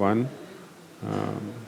1।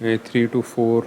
3 to 4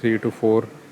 3 to 4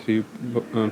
3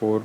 4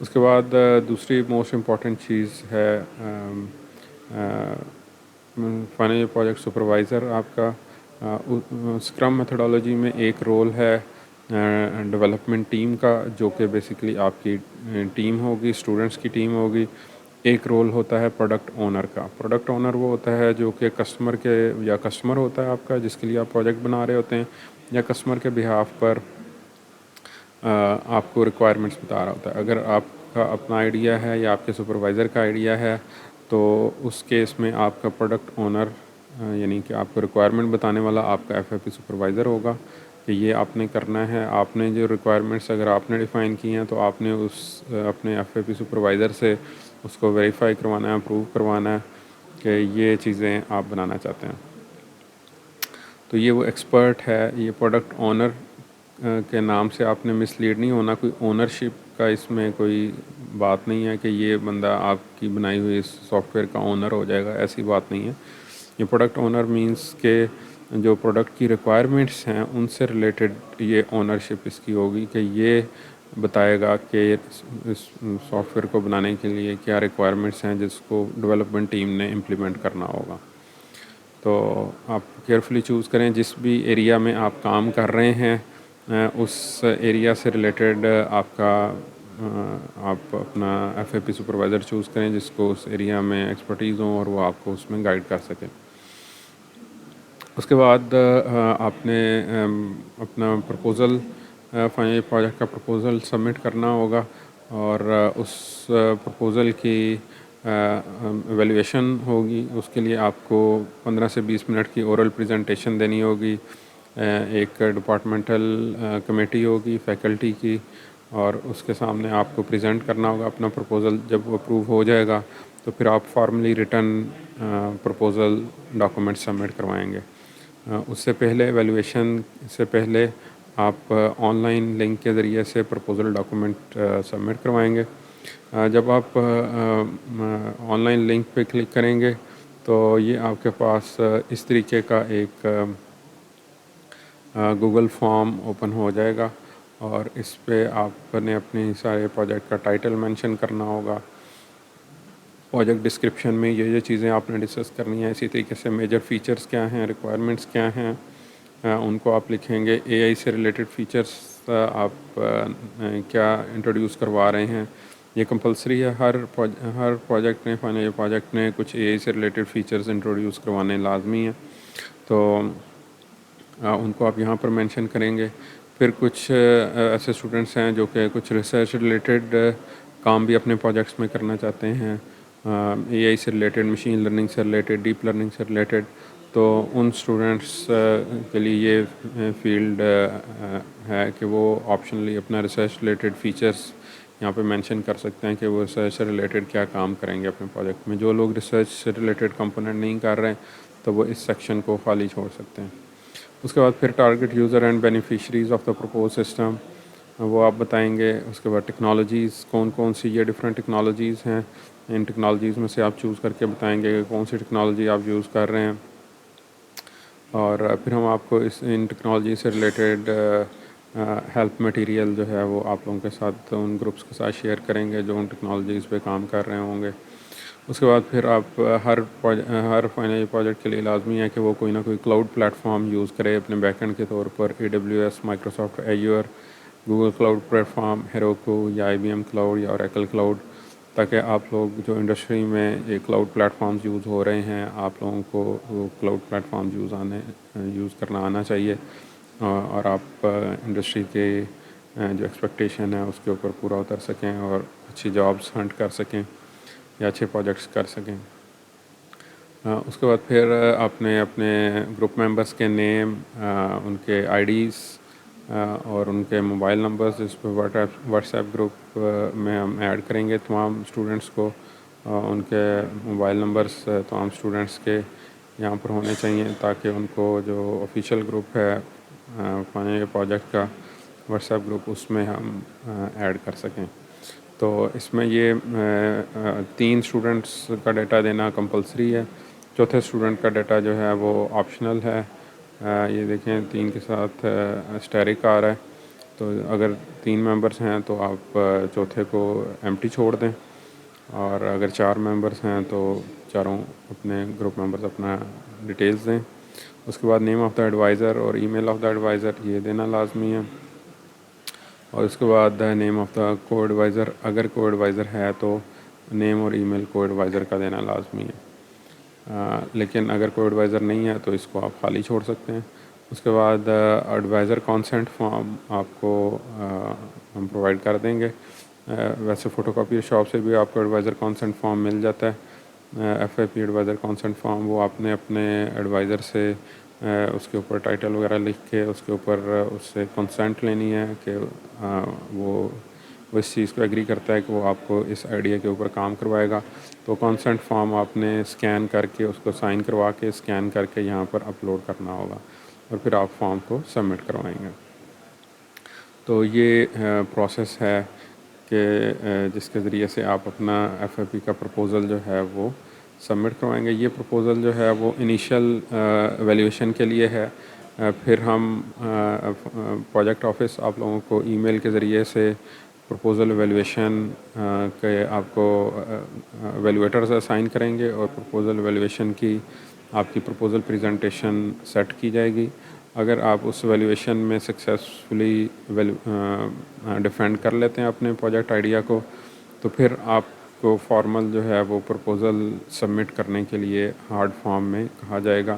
اس کے بعد دوسری موسٹ امپورٹنٹ چیز ہے فائنل پروجیکٹ سپروائزر آپ کا. اسکرم میتھڈالوجی میں ایک رول ہے ڈیولپمنٹ ٹیم کا, جو کہ بیسکلی آپ کی ٹیم ہوگی, اسٹوڈنٹس کی ٹیم ہوگی. ایک رول ہوتا ہے پروڈکٹ اونر کا. پروڈکٹ اونر وہ ہوتا ہے جو کہ کسٹمر کے یا کسٹمر ہوتا ہے آپ کا, جس کے لیے آپ پروجیکٹ بنا رہے ہوتے ہیں, یا کسٹمر کے بہاف پر آپ کو ریکوائرمنٹس بتا رہا ہوتا ہے. اگر آپ کا اپنا آئیڈیا ہے یا آپ کے سپروائزر کا آئیڈیا ہے تو اس کیس میں آپ کا پروڈکٹ اونر یعنی کہ آپ کو ریکوائرمنٹ بتانے والا آپ کا ایف آئی پی سپروائزر ہوگا کہ یہ آپ نے کرنا ہے. آپ نے جو ریکوائرمنٹس اگر آپ نے ڈیفائن کی ہیں تو آپ نے اس اپنے ایف آئی پی سپروائزر سے اس کو ویریفائی کروانا ہے, اپروو کروانا ہے کہ یہ چیزیں آپ بنانا چاہتے ہیں. تو یہ وہ ایکسپرٹ ہے. یہ پروڈکٹ اونر کے نام سے آپ نے مس لیڈ نہیں ہونا. کوئی اونرشپ کا اس میں کوئی بات نہیں ہے کہ یہ بندہ آپ کی بنائی ہوئی سافٹ ویئر کا اونر ہو جائے گا, ایسی بات نہیں ہے. یہ پروڈکٹ اونر مینس کہ جو پروڈکٹ کی ریکوائرمنٹس ہیں ان سے ریلیٹڈ یہ اونرشپ اس کی ہوگی کہ یہ بتائے گا کہ اس سافٹ ویئر کو بنانے کے لیے کیا ریکوائرمنٹس ہیں جس کو ڈیولپمنٹ ٹیم نے امپلیمنٹ کرنا ہوگا. تو آپ کیئرفلی چوز کریں جس بھی ایریا میں آپ کام کر رہے ہیں اس ایریا سے ریلیٹڈ آپ اپنا F A P supervisor choose کریں جس کو اس ایریا میں ایکسپرٹیز ہوں اور وہ آپ کو اس میں گائیڈ کر سکیں. اس کے بعد آپ نے اپنا پرپوزل فائنل پروجیکٹ کا پرپوزل سبمٹ کرنا ہوگا, اور اس پرپوزل کی ایویلیویشن ہوگی. اس کے لیے آپ کو 15 سے 20 منٹ کی اورل پریزنٹیشن دینی ہوگی. ایک ڈپارٹمنٹل کمیٹی ہوگی فیکلٹی کی, اور اس کے سامنے آپ کو پریزنٹ کرنا ہوگا اپنا پرپوزل. جب وہ اپروو ہو جائے گا تو پھر آپ formally return proposal document submit کروائیں گے. اس سے پہلے ایویلیویشن سے پہلے آپ آن لائن لنک کے ذریعے سے پرپوزل ڈاکومنٹ سبمٹ کروائیں گے. جب آپ آن لائن لنک پہ کلک کریں گے تو یہ آپ کے پاس اس طریقے کا ایک گوگل فارم اوپن ہو جائے گا, اور اس پہ آپ نے اپنے سارے پروجیکٹ کا ٹائٹل مینشن کرنا ہوگا. پروجیکٹ ڈسکرپشن میں یہ چیزیں آپ نے ڈسکس کرنی ہیں. اسی طریقے سے میجر فیچرز کیا ہیں, ریکوائرمنٹس کیا ہیں, ان کو آپ لکھیں گے. اے آئی سے ریلیٹڈ فیچرز آپ کیا انٹروڈیوس کروا رہے ہیں. یہ کمپلسری ہے, ہر پروجیکٹ نے فائنل پروجیکٹ نے کچھ اے آئی سے ریلیٹڈ فیچرز انٹروڈیوس کروانے لازمی ہیں, تو ان کو آپ یہاں پر مینشن کریں گے. پھر کچھ ایسے اسٹوڈنٹس ہیں جو کہ کچھ ریسرچ ریلیٹڈ کام بھی اپنے پروجیکٹس میں کرنا چاہتے ہیں, اے آئی سے ریلیٹڈ, مشین لرننگ سے ریلیٹڈ, ڈیپ لرننگ سے ریلیٹڈ. تو ان اسٹوڈنٹس کے لیے یہ فیلڈ ہے کہ وہ آپشنلی اپنا ریسرچ ریلیٹڈ فیچرس یہاں پہ مینشن کر سکتے ہیں کہ وہ ریسرچ سے ریلیٹڈ کیا کام کریں گے اپنے پروجیکٹ میں. جو لوگ ریسرچ سے ریلیٹڈ کمپوننٹ نہیں کر رہے تو وہ اس سیکشن کو خالی چھوڑ سکتے ہیں. اس کے بعد پھر target user and beneficiaries of the propose system وہ آپ بتائیں گے. اس کے بعد ٹیکنالوجیز کون کون سی یہ ڈفرینٹ ٹیکنالوجیز ہیں, ان ٹیکنالوجیز میں سے آپ چوز کر کے بتائیں گے کہ کون سی ٹیکنالوجی آپ یوز کر رہے ہیں. اور پھر ہم آپ کو ان ٹیکنالوجی سے ریلیٹڈ ہیلپ مٹیریل جو ہے وہ آپ لوگوں کے ساتھ ان گروپس کے ساتھ شیئر کریں گے جو ان ٹیکنالوجیز پہ کام کر رہے ہوں گے. اس کے بعد پھر آپ ہر فائنل پروجیکٹ کے لیے لازمی ہے کہ وہ کوئی نہ کوئی کلاؤڈ پلیٹ فارم یوز کرے اپنے بیک اینڈ کے طور پر. AWS, Microsoft Azure, Google cloud platform, Heroku یا IBM کلاؤڈ یا اوریکل کلاؤڈ, تاکہ آپ لوگ جو انڈسٹری میں یہ کلاؤڈ پلیٹ فارمز یوز ہو رہے ہیں آپ لوگوں کو وہ کلاؤڈ پلیٹ فارمز یوز کرنا آنا چاہیے, اور آپ انڈسٹری کے جو ایکسپیکٹیشن ہے اس کے اوپر پورا اتر سکیں اور اچھی جابس ہنٹ کر سکیں یا اچھے پروجیکٹس کر سکیں. اس کے بعد پھر آپ نے اپنے گروپ ممبرس کے نیم, ان کے IDs اور ان کے موبائل نمبرز اس پہ واٹس ایپ گروپ میں ہم ایڈ کریں گے تمام اسٹوڈنٹس کو. ان کے موبائل نمبرس تمام اسٹوڈنٹس کے یہاں پر ہونے چاہیے تاکہ ان کو جو آفیشیل گروپ ہے فائنل پروجیکٹ کا واٹس ایپ گروپ اس میں ہم ایڈ کر سکیں. تو اس میں یہ 3 اسٹوڈنٹس کا ڈیٹا دینا کمپلسری ہے. چوتھے اسٹوڈنٹ کا ڈیٹا جو ہے وہ آپشنل ہے. یہ دیکھیں 3 کے ساتھ اسٹیرک آ رہا ہے, تو اگر 3 ممبرس ہیں تو آپ چوتھے کو ایمٹی چھوڑ دیں، اور اگر 4 ممبرس ہیں تو چاروں اپنے گروپ ممبرس اپنا ڈیٹیلز دیں۔ اس کے بعد نیم آف دا ایڈوائزر اور ای میل آف دا ایڈوائزر یہ دینا لازمی ہے، اور اس کے بعد نیم آف دا کو ایڈوائزر، اگر کو ایڈوائزر ہے تو نیم اور ای میل کو ایڈوائزر کا دینا لازمی ہے، لیکن اگر کو ایڈوائزر نہیں ہے تو اس کو آپ خالی چھوڑ سکتے ہیں۔ اس کے بعد ایڈوائزر کانسنٹ فارم آپ کو ہم پرووائڈ کر دیں گے، ویسے فوٹو کاپی شاپ سے بھی آپ کو ایڈوائزر کانسنٹ فارم مل جاتا ہے، ایف آئی پی ایڈوائزر کانسنٹ فارم، وہ آپ نے اپنے ایڈوائزر سے اس کے اوپر ٹائٹل وغیرہ لکھ کے اس کے اوپر اس سے کنسنٹ لینی ہے کہ وہ اس چیز کو ایگری کرتا ہے کہ وہ آپ کو اس آئیڈیا کے اوپر کام کروائے گا۔ تو کانسنٹ فارم آپ نے اسکین کر کے اس کو سائن کروا کے اسکین کر کے یہاں پر اپلوڈ کرنا ہوگا، اور پھر آپ فارم کو سبمٹ کروائیں گے۔ تو یہ پروسیس ہے کہ جس کے ذریعے سے آپ اپنا ایف آئی پی کا پرپوزل جو ہے وہ سبمٹ کروائیں گے۔ یہ پرپوزل جو ہے وہ انیشیل ایویلیویشن کے لیے ہے، پھر ہم پروجیکٹ آفس آپ لوگوں کو ای میل کے ذریعے سے پرپوزل ایویلیویشن کے آپ کو ایویلیویٹرز اسائن کریں گے، اور پرپوزل ایویلیویشن کی آپ کی پرپوزل پریزنٹیشن سیٹ کی جائے گی۔ اگر آپ اس ایویلیویشن میں سکسیزفلی ڈیفینڈ کر لیتے ہیں اپنے پروجیکٹ آئیڈیا کو، تو پھر آپ کو فارمل جو ہے وہ پرپوزل سبمٹ کرنے کے لیے ہارڈ فارم میں کہا جائے گا۔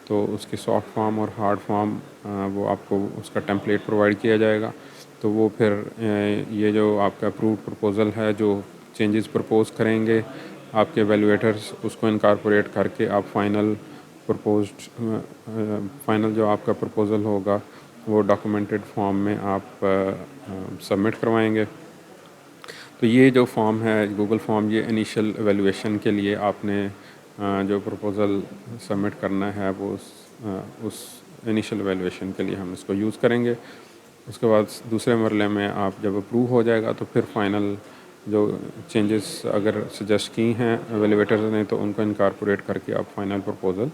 تو اس کی سافٹ فارم اور ہارڈ فارم وہ آپ کو اس کا ٹیمپلیٹ پرووائڈ کیا جائے گا۔ تو وہ پھر یہ جو آپ کا اپرووڈ پرپوزل ہے، جو چینجز پرپوز کریں گے آپ کے ایویلیویٹرز، اس کو انکارپوریٹ کر کے آپ فائنل جو آپ کا پرپوزل ہوگا وہ ڈاکومنٹڈ فارم میں آپ سبمٹ کروائیں گے۔ تو یہ جو فارم ہے گوگل فارم، یہ انیشیل ایویلیویشن کے لیے آپ نے جو پرپوزل سبمٹ کرنا ہے وہ اس انیشیل ایویلیویشن کے لیے ہم اس کو یوز کریں گے۔ اس کے بعد دوسرے مرحلے میں آپ جب اپروو ہو جائے گا تو پھر فائنل جو چینجز اگر سجیسٹ کی ہیں ایویلیویٹرز نے تو ان کو انکارپوریٹ کر کے آپ فائنل پرپوزل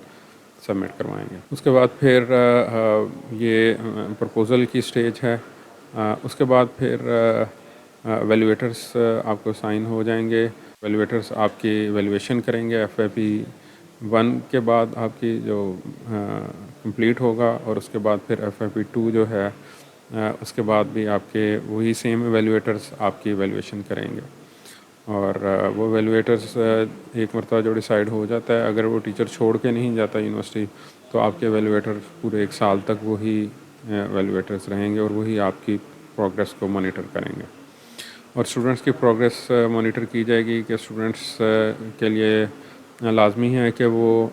سبمٹ کروائیں گے۔ اس کے بعد پھر یہ پرپوزل کی سٹیج ہے۔ اس کے بعد پھر ایویلیویٹرز آپ کو سائن ہو جائیں گے، ایویلیویٹرز آپ کی ایویلیویشن کریں گے۔ ایف آئی پی 1 کے بعد آپ کی جو کمپلیٹ ہوگا، اور اس کے بعد پھر ایف آئی پی 2 جو ہے اس کے بعد بھی آپ کے وہی سیم ایویلیویٹرز آپ کی ایویلیویشن کریں گے، اور وہ ایویلیویٹرز ایک مرتبہ جو ڈیسائیڈ ہو جاتا ہے، اگر وہ ٹیچر چھوڑ کے نہیں جاتا یونیورسٹی تو آپ کے ایویلیویٹر پورے 1 سال تک وہی ایویلیویٹرز رہیں گے، اور وہی آپ کی پروگریس کو مانیٹر کریں گے۔ اور اسٹوڈنٹس کی پروگریس مانیٹر کی جائے گی کہ اسٹوڈنٹس کے لیے لازمی ہے کہ وہ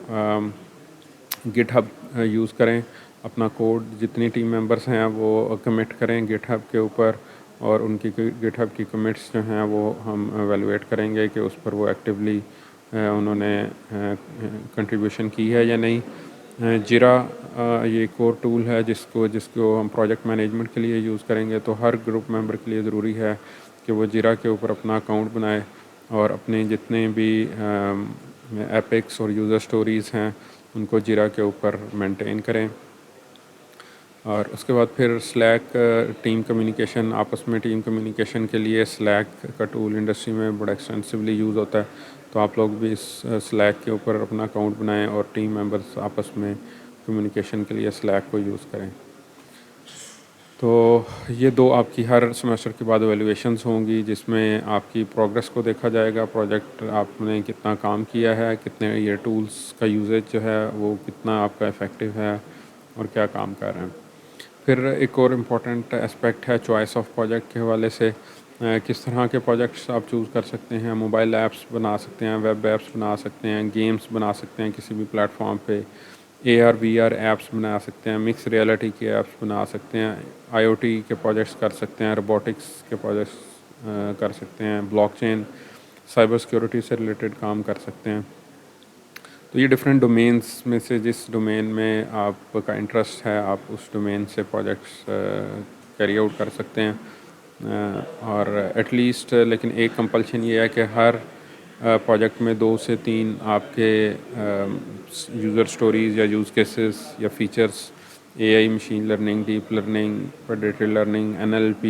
گٹ ہب یوز کریں، اپنا کوڈ جتنی ٹیم ممبرس ہیں وہ کمٹ کریں گٹ ہب کے اوپر، اور ان کی گٹ ہب کی کمٹس جو ہیں وہ ہم ایویلیویٹ کریں گے کہ اس پر وہ ایکٹیولی انہوں نے کنٹریبیوشن کی ہے یا نہیں۔ جیرا یہ ایک اور ٹول ہے جس کو ہم پروجیکٹ مینجمنٹ کے لیے یوز کریں گے، تو ہر گروپ ممبر کے لیے ضروری ہے کہ وہ جیرا کے اوپر اپنا اکاؤنٹ بنائے، اور اپنے جتنے بھی ایپکس اور یوزر سٹوریز ہیں ان کو جیرا کے اوپر مینٹین کریں۔ اور اس کے بعد پھر سلیک ٹیم کمیونیکیشن، آپس میں ٹیم کمیونیکیشن کے لیے سلیک کا ٹول انڈسٹری میں بڑا ایکسٹینسولی یوز ہوتا ہے، تو آپ لوگ بھی اس سلیک کے اوپر اپنا اکاؤنٹ بنائیں اور ٹیم ممبرس آپس میں کمیونیکیشن کے لیے سلیک کو یوز کریں۔ تو یہ 2 آپ کی ہر سیمسٹر کے بعد ایویلیویشنز ہوں گی، جس میں آپ کی پروگریس کو دیکھا جائے گا، پروجیکٹ آپ نے کتنا کام کیا ہے، کتنے یہ ٹولز کا یوزیج جو ہے وہ کتنا آپ کا افیکٹو ہے، اور کیا کام کر رہے ہیں۔ پھر ایک اور امپورٹنٹ اسپیکٹ ہے چوائس آف پروجیکٹ کے حوالے سے، کس طرح کے پروجیکٹس آپ چوز کر سکتے ہیں۔ موبائل ایپس بنا سکتے ہیں، ویب ایپس بنا سکتے ہیں، گیمز بنا سکتے ہیں کسی بھی پلیٹ فارم پہ، اے آر وی آر ایپس بنا سکتے ہیں، مکس ریئلٹی کے ایپس بنا سکتے ہیں، آئی او ٹی کے پروجیکٹس کر سکتے ہیں، روبوٹکس کے پروجیکٹس کر سکتے ہیں، بلاک چین، سائبر سیکیورٹی سے ریلیٹڈ کام کر سکتے ہیں۔ تو یہ ڈفرینٹ ڈومینس میں سے جس ڈومین میں آپ کا انٹرسٹ ہے آپ اس ڈومین سے پروجیکٹس کیری آؤٹ کر سکتے ہیں، اور ایٹ لیسٹ لیکن ایک کمپلشن یہ ہے کہ ہر پروجیکٹ میں 2 سے 3 آپ کے یوزر سٹوریز یا یوز کیسز یا features AI, machine learning, deep learning, predictive learning, NLP,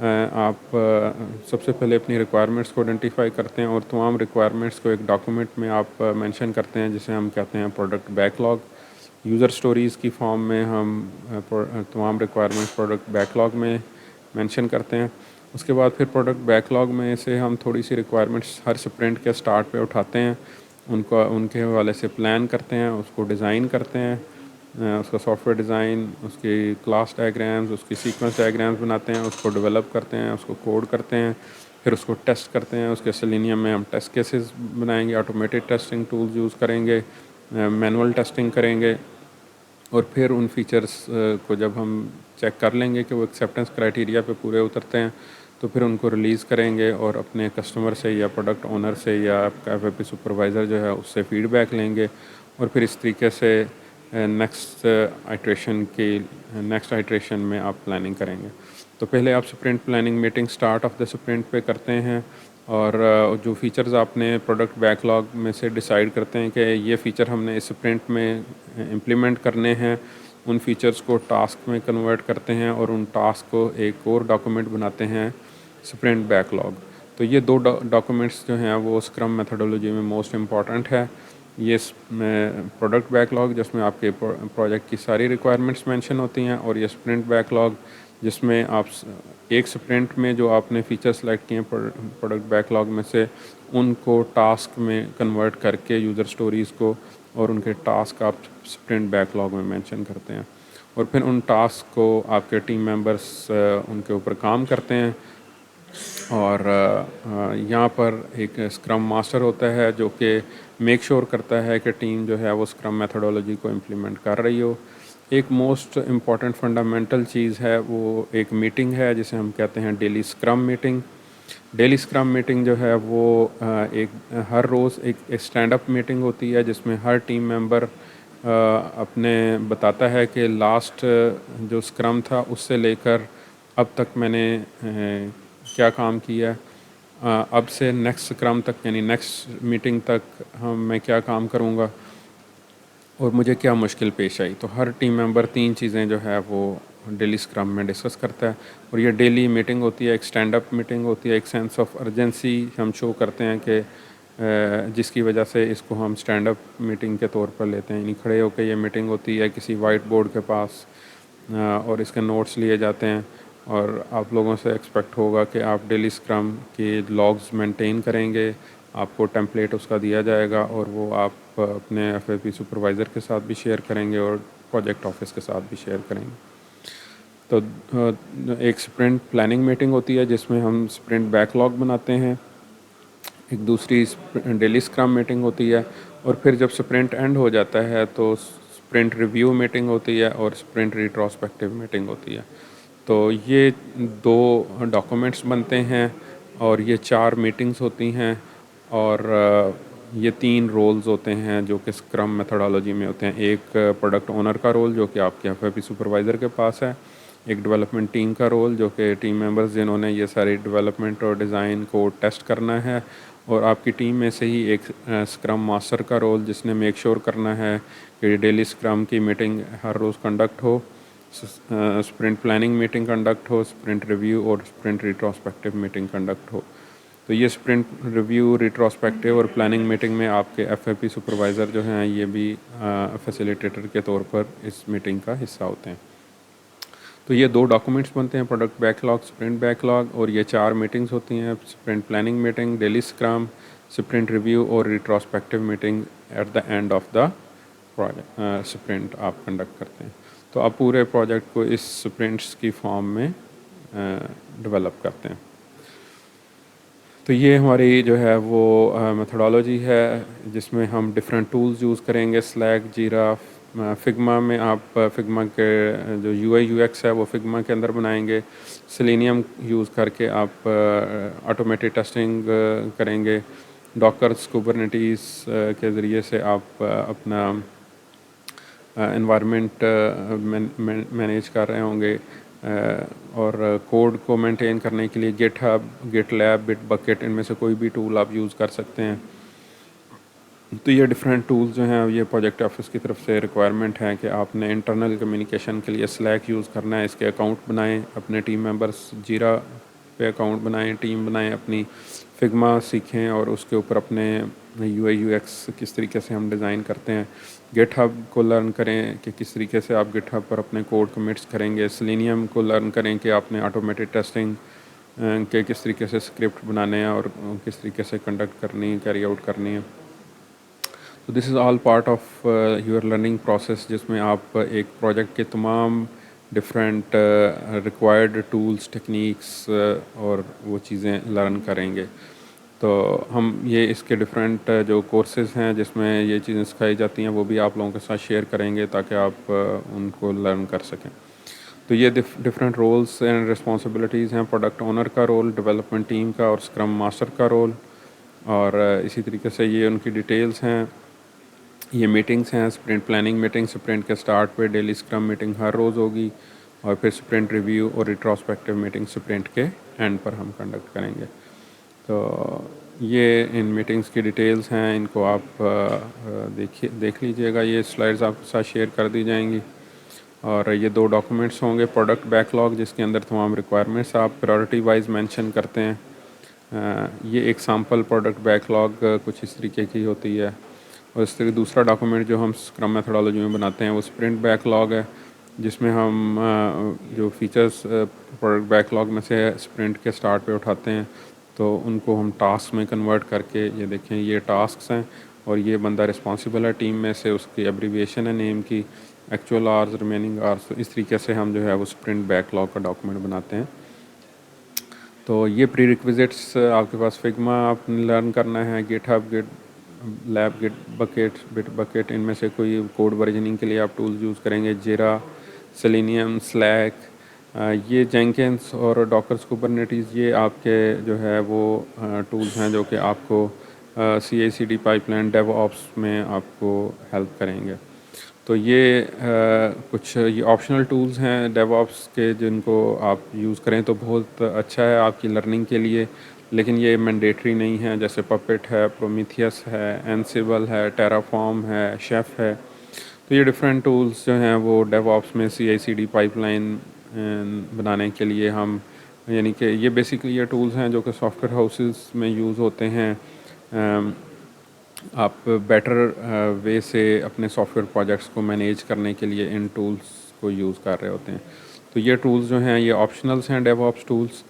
آپ سب سے پہلے اپنی ریکوائرمنٹس کو آئیڈینٹیفائی کرتے ہیں اور تمام ریکوائرمنٹس کو ایک ڈاکومنٹ میں آپ مینشن کرتے ہیں جسے ہم کہتے ہیں product back log. User stories کی فارم میں ہم تمام ریکوائرمنٹس پروڈکٹ بیک لاگ میں مینشن کرتے ہیں. اس کے بعد پھر پروڈکٹ بیک لاگ میں سے ہم تھوڑی سی ریکوائرمنٹس ہر سپرنٹ کے سٹارٹ پہ اٹھاتے ہیں, ان کے حوالے سے پلان کرتے ہیں, اس کو ڈیزائن کرتے ہیں, اس کا سافٹ ویئر ڈیزائن, اس کی کلاس ڈائیگرامز, اس کی سیکوینس ڈائیگرامز بناتے ہیں, اس کو ڈیولپ کرتے ہیں, اس کو کوڈ کرتے ہیں, پھر اس کو ٹیسٹ کرتے ہیں. اس کے سیلینیم میں ہم ٹیسٹ کیسز بنائیں گے, آٹومیٹڈ ٹیسٹنگ ٹولز یوز کریں گے, مینول ٹیسٹنگ کریں گے, اور پھر ان فیچرز کو جب ہم چیک کر لیں گے کہ وہ ایکسیپٹنس کرائٹیریا پہ پورے اترتے ہیں تو پھر ان کو ریلیز کریں گے اور اپنے کسٹمر سے یا پروڈکٹ اونر سے یا آپ کا FAP سپروائزر جو ہے اس سے فیڈ بیک لیں گے, اور پھر اس طریقے سے نیکسٹ آئٹریشن میں آپ پلاننگ کریں گے. تو پہلے آپ sprint planning meeting start of the sprint پہ کرتے ہیں, اور جو فیچرز آپ نے پروڈکٹ بیک لاگ میں سے ڈیسائیڈ کرتے ہیں کہ یہ فیچر ہم نے اس سپرنٹ میں امپلیمنٹ کرنے ہیں, ان فیچرز کو ٹاسک میں کنورٹ کرتے ہیں اور ان ٹاسک کو ایک اور ڈاکومنٹ بناتے ہیں سپرنٹ بیک لاگ. تو یہ دو ڈاکومنٹس جو ہیں وہ اسکرم میتھڈولوجی میں موسٹ امپورٹنٹ ہے. یہ پروڈکٹ بیک لاگ جس میں آپ کے پروجیکٹ کی ساری ریکوائرمنٹس مینشن ہوتی ہیں, اور یہ سپرنٹ بیک لاگ جس میں آپ ایک سپرنٹ میں جو آپ نے فیچر سلیکٹ کیے ہیں پروڈکٹ بیک لاگ میں سے ان کو ٹاسک میں کنورٹ کر کے یوزر سٹوریز کو اور ان کے ٹاسک آپ سپرنٹ بیک لاگ میں مینشن کرتے ہیں, اور پھر ان ٹاسک کو آپ کے ٹیم ممبرس ان کے اوپر کام کرتے ہیں. اور یہاں پر ایک اسکرم ماسٹر ہوتا ہے جو کہ میک شور کرتا ہے کہ ٹیم جو ہے وہ اسکرم میتھڈولوجی کو امپلیمنٹ کر رہی ہو. ایک موسٹ امپورٹنٹ فنڈامنٹل چیز ہے وہ ایک میٹنگ ہے جسے ہم کہتے ہیں ڈیلی اسکرم میٹنگ. ڈیلی اسکرم میٹنگ جو ہے وہ ایک ہر روز ایک اسٹینڈ اپ میٹنگ ہوتی ہے جس میں ہر ٹیم ممبر اپنے بتاتا ہے کہ لاسٹ جو اسکرم تھا اس سے لے کر اب تک میں نے کیا کام کیا, اب سے نیکسٹ اسکرم تک یعنی نیکسٹ میٹنگ تک میں کیا کام کروں گا اور مجھے کیا مشکل پیش آئی. تو ہر ٹیم ممبر 3 چیزیں جو ہے وہ ڈیلی اسکرم میں ڈسکس کرتا ہے, اور یہ ڈیلی میٹنگ ہوتی ہے, ایک اسٹینڈ اپ میٹنگ ہوتی ہے, ایک سینس آف ارجنسی ہم شو کرتے ہیں کہ جس کی وجہ سے اس کو ہم اسٹینڈ اپ میٹنگ کے طور پر لیتے ہیں. یعنی کھڑے ہو کے یہ میٹنگ ہوتی ہے کسی وائٹ بورڈ کے پاس, اور اس کے نوٹس لیے جاتے ہیں, اور آپ لوگوں سے ایکسپیکٹ ہوگا کہ آپ ڈیلی اسکرم کے لاگز مینٹین کریں گے. آپ کو ٹیمپلیٹ اس کا دیا جائے گا اور وہ آپ اپنے FAP سپروائزر کے ساتھ بھی شیئر کریں گے اور پروجیکٹ آفس کے ساتھ بھی شیئر کریں گے. تو ایک سپرنٹ پلاننگ میٹنگ ہوتی ہے جس میں ہم سپرنٹ بیک لاگ بناتے ہیں. ایک دوسری ڈیلی اسکرم میٹنگ ہوتی ہے, اور پھر جب سپرنٹ اینڈ ہو جاتا ہے تو سپرنٹ ریویو میٹنگ ہوتی ہے اور سپرنٹ ریٹروسپیکٹیو میٹنگ ہوتی ہے. تو یہ 2 ڈاکومنٹس بنتے ہیں اور یہ 4 میٹنگز ہوتی ہیں, اور یہ 3 رولز ہوتے ہیں جو کہ اسکرم میتھڈالوجی میں ہوتے ہیں. ایک پروڈکٹ اونر کا رول جو کہ آپ کے FAP سپروائزر کے پاس ہے, ایک ڈیولپمنٹ ٹیم کا رول جو کہ ٹیم ممبرز جنہوں نے یہ ساری ڈیولپمنٹ اور ڈیزائن کو ٹیسٹ کرنا ہے, اور آپ کی ٹیم میں سے ہی ایک اسکرم ماسٹر کا رول جس نے میک شور کرنا ہے کہ ڈیلی اسکرم کی میٹنگ ہر روز کنڈکٹ ہو, سپرنٹ پلاننگ میٹنگ کنڈکٹ ہو, سپرنٹ ریویو اور سپرنٹ ریٹروسپیکٹیو میٹنگ کنڈکٹ ہو. تو یہ سپرنٹ ریویو, ریٹروسپیکٹیو اور پلاننگ میٹنگ میں آپ کے FAP سپروائزر جو ہیں یہ بھی فیسیلیٹیٹر کے طور پر اس میٹنگ کا حصہ ہوتے ہیں. تو یہ 2 ڈاکومنٹس بنتے ہیں, product backlog, sprint backlog, اور یہ 4 میٹنگز ہوتی ہیں, sprint planning meeting, daily scrum, sprint review اور retrospective meeting at the end of the sprint آپ کنڈکٹ کرتے ہیں. تو آپ پورے پروجیکٹ کو اس سپرنٹس کی فارم میں ڈیولپ کرتے ہیں. تو یہ ہماری جو ہے وہ میتھڈالوجی ہے جس میں ہم ڈفرینٹ ٹولز یوز کریں گے, سلیک, جیرا, فگما میں آپ فگما کے جو UI UX ہے وہ فگما کے اندر بنائیں گے. سیلینیم یوز کر کے آپ آٹومیٹڈ ٹیسٹنگ کریں گے. ڈاکرز, کوبرنیٹیز کے ذریعے سے آپ اپنا انوائرمنٹ مینیج کر رہے ہوں گے, اور کوڈ کو مینٹین کرنے کے لیے گٹ ہب, گٹ لیب, بٹ بکٹ ان میں سے کوئی بھی ٹول آپ یوز کر سکتے ہیں. تو یہ ڈفرینٹ ٹولز جو ہیں یہ پروجیکٹ آفس کی طرف سے ریکوائرمنٹ ہے کہ آپ نے انٹرنل کمیونیکیشن کے لیے سلیک یوز کرنا ہے, اس کے اکاؤنٹ بنائیں, اپنے ٹیم ممبرس جیرا پہ اکاؤنٹ بنائیں, ٹیم بنائیں, اپنی فگما سیکھیں اور اس کے اوپر اپنے یو آئی یو ایکس کس طریقے سے ہم ڈیزائن کرتے ہیں. گٹ ہب کو لرن کریں کہ کس طریقے سے آپ گٹ ہب پر اپنے کوڈ کمٹس کریں گے. سیلینیم کو لرن کریں کہ آپ نے آٹومیٹڈ ٹیسٹنگ کہ کس طریقے سے اسکرپٹ بنانے ہیں اور کس طریقے سے کنڈکٹ کرنی, کیری آؤٹ کرنی ہے. تو this is all part of your learning process, جس میں آپ ایک پروجیکٹ کے تمام ڈفرینٹ ریکوائرڈ ٹولس, ٹیکنیکس اور وہ چیزیں لرن کریں گے. تو ہم یہ اس کے ڈفرینٹ جو کورسز ہیں جس میں یہ چیزیں سکھائی جاتی ہیں وہ بھی آپ لوگوں کے ساتھ شیئر کریں گے تاکہ آپ ان کو لرن کر سکیں. تو یہ ڈفرینٹ رولس اینڈ رسپانسبلٹیز ہیں. پروڈکٹ اونر کا رول, ڈیولپمنٹ ٹیم کا اور اسکرم ماسٹر کا رول, اور اسی طریقے سے یہ ان کی ڈیٹیلز ہیں. یہ میٹنگز ہیں, اسپرنٹ پلاننگ میٹنگ اسپرنٹ کے سٹارٹ پہ, ڈیلی اسکرم میٹنگ ہر روز ہوگی, اور پھر اسپرنٹ ریویو اور ریٹروسپیکٹیو میٹنگ اسپرنٹ کے اینڈ پر ہم کنڈکٹ کریں گے. تو یہ ان میٹنگز کی ڈیٹیلز ہیں, ان کو آپ دیکھ لیجئے گا. یہ سلائڈز آپ کے ساتھ شیئر کر دی جائیں گی. اور یہ 2 ڈاکومنٹس ہوں گے, پروڈکٹ بیک لاگ جس کے اندر تمام ریکوائرمنٹس آپ پرائورٹی وائز مینشن کرتے ہیں. یہ ایک سیمپل پروڈکٹ بیک لاگ کچھ اس طریقے کی ہوتی ہے. اور اس طرح دوسرا ڈاکومنٹ جو ہم اسکرم میتھڈالوجی میں بناتے ہیں وہ اسپرنٹ بیک لاگ ہے, جس میں ہم جو فیچرز پروڈکٹ بیک لاگ میں سے اسپرنٹ کے سٹارٹ پہ اٹھاتے ہیں تو ان کو ہم ٹاسک میں کنورٹ کر کے, یہ دیکھیں یہ ٹاسکس ہیں اور یہ بندہ رسپانسبل ہے ٹیم میں سے, اس کی ایبریویشن ہے نیم کی, ایکچوئل آرز, ریمیننگ آرز. اس طریقے سے ہم جو ہے وہ اسپرنٹ بیک لاگ کا ڈاکومنٹ بناتے ہیں. تو یہ پری ریکویزٹس آپ کے پاس فگما آپ نے لرن کرنا ہے, گٹ ہب, لیب, بٹ بکیٹ, ان میں سے کوئی کوڈ ورژننگ کے لیے آپ ٹولز یوز کریں گے. جیرا, سیلینیم, سلیک, یہ جینکنس اور ڈاکرز کوبرنیٹیز, یہ آپ کے جو ہے وہ ٹولز ہیں جو کہ آپ کو C I C D pipeline DevOps میں آپ کو ہیلپ کریں گے. تو یہ کچھ یہ آپشنل ٹولز ہیں ڈیو آپس کے, جن کو آپ یوز کریں تو بہت اچھا ہے آپ کی لرننگ کے لیے, لیکن یہ مینڈیٹری نہیں ہے. جیسے پپٹ ہے, پرومیتھیس ہے, اینسیبل ہے, ٹیرافارم ہے, شیف ہے. تو یہ ڈفرینٹ ٹولز جو ہیں وہ ڈیو آپس میں سی I C D pipe line بنانے کے لیے ہم, یعنی کہ یہ بیسکلی یہ ٹولز ہیں جو کہ سافٹ ویئر ہاؤسز میں یوز ہوتے ہیں. آپ بیٹر وے سے اپنے سافٹ ویئر پروجیکٹس کو مینیج کرنے کے لیے ان ٹولز کو یوز کر رہے ہوتے ہیں. تو یہ ٹولز جو ہیں یہ آپشنلز ہیں, ڈیو آپس ٹولز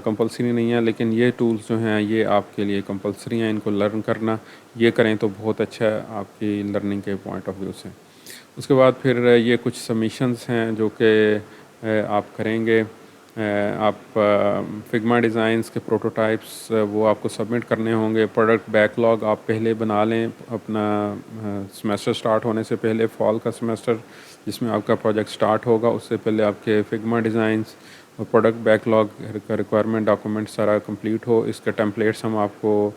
کمپلسری نہیں ہیں, لیکن یہ ٹولز جو ہیں یہ آپ کے لیے کمپلسری ہیں. ان کو لرن کرنا, یہ کریں تو بہت اچھا ہے آپ کی لرننگ کے پوائنٹ آف ویو سے. اس کے بعد پھر یہ کچھ سبمیشنز ہیں جو کہ آپ کریں گے. آپ فگما ڈیزائنس کے پروٹوٹائپس وہ آپ کو سبمٹ کرنے ہوں گے. پروڈکٹ بیک لاگ آپ پہلے بنا لیں اپنا سمیسٹر سٹارٹ ہونے سے پہلے, فال کا سمیسٹر جس میں آپ کا پروجیکٹ سٹارٹ ہوگا اس سے پہلے آپ کے فگما ڈیزائنس اور پروڈکٹ بیک لاگ کا ریکوائرمنٹ ڈاکومنٹ سارا کمپلیٹ ہو. اس کے ٹیمپلیٹس ہم آپ کو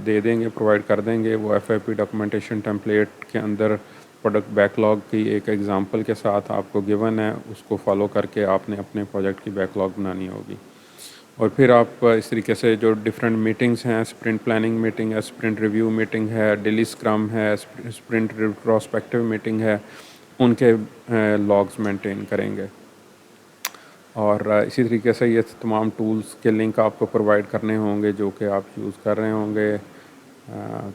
دے دیں گے, پرووائڈ کر دیں گے. وہ ایف آئی پی ڈاکومنٹیشن ٹیمپلیٹ کے اندر پروڈکٹ بیک لاگ کی ایک ایگزامپل کے ساتھ آپ کو گیون ہے, اس کو فالو کر کے آپ نے اپنے پروجیکٹ کی بیک لاگ بنانی ہوگی. اور پھر آپ اس طریقے سے جو ڈفرینٹ میٹنگز ہیں, اسپرنٹ پلاننگ میٹنگ ہے, اسپرنٹ ریویو میٹنگ ہے, ڈیلی اسکرم ہے, اسپرنٹ ریٹروسپیکٹیو میٹنگ ہے, ان کے لاگز مینٹین کریں گے. اور اسی طریقے سے یہ تمام ٹولز کے لنک آپ کو پرووائڈ کرنے ہوں گے جو کہ آپ یوز کر رہے ہوں گے.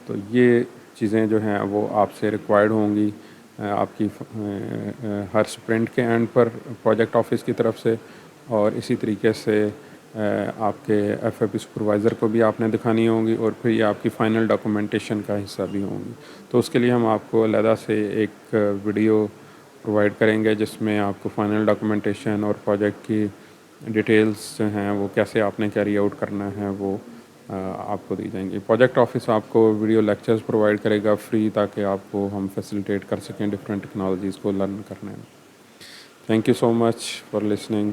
تو یہ چیزیں جو ہیں وہ آپ سے ریکوائرڈ ہوں گی آپ کی ہر اسپرنٹ کے اینڈ پر پروجیکٹ آفس کی طرف سے. اور اسی طریقے سے آپ کے ایف اے پی سپروائزر کو بھی آپ نے دکھانی ہوں گی, اور پھر یہ آپ کی فائنل ڈاکومنٹیشن کا حصہ بھی ہوں گی. تو اس کے لیے ہم آپ کو علیحدہ سے ایک ویڈیو پرووائڈ کریں گے جس میں آپ کو فائنل ڈاکومنٹیشن اور پروجیکٹ کی ڈیٹیلز جو ہیں وہ کیسے آپ نے کیری آؤٹ کرنا ہے وہ آپ کو دی جائیں گی. پروجیکٹ آفس آپ کو ویڈیو لیکچرز پرووائڈ کرے گا فری, تاکہ آپ کو ہم فیسیلیٹیٹ کر سکیں ڈفرینٹ ٹیکنالوجیز کو لرن کرنے میں. Thank you so much for listening.